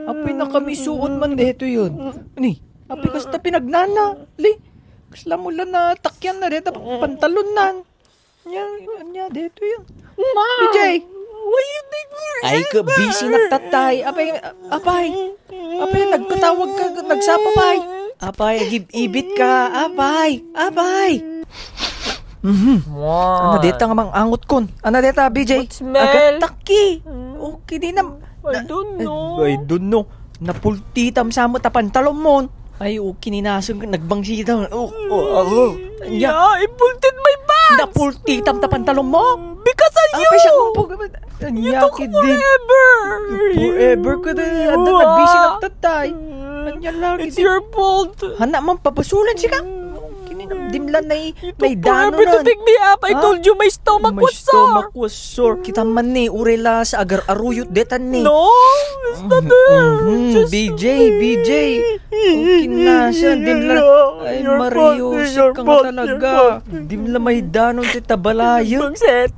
Apay na kami suon man dito yun. Ni, apay kasta pinagnana. Li, kasla mo lang na takyan na dito pantalon nan. Nya dito yun. Ma! BJ! Why you think we're Ay ka, busy nagtatay. Apay, nagkatawag ka, nagsapapay. Apay, ibit ka. Apay. Ano dito nga mang angot kon? Ano dito, BJ? What smell? Agat taki. Okay, di na. I don't know. I don't know. Napultitam sa mo tapantalon mo. Ay, okay, ninason ka. Nagbangsi daw. Yeah, I pulled my pants. Napultitam tapantalon mo? Because of you. Apay siya mong You took forever. Forever ka na. Nagbisi nagtatay. It's your fault. Hana man, papasulan siya ka. Dimlan na may dano Forever to pick me up. I told you my stomach was sore. Kita man ni, urela sa agar-aruyot detan ni. No, it's not there. BJ. Okay na siya. Dimlan. Ay, Mario, siya ka nga talaga. Dimlan may danon si tabalayo. Bangset.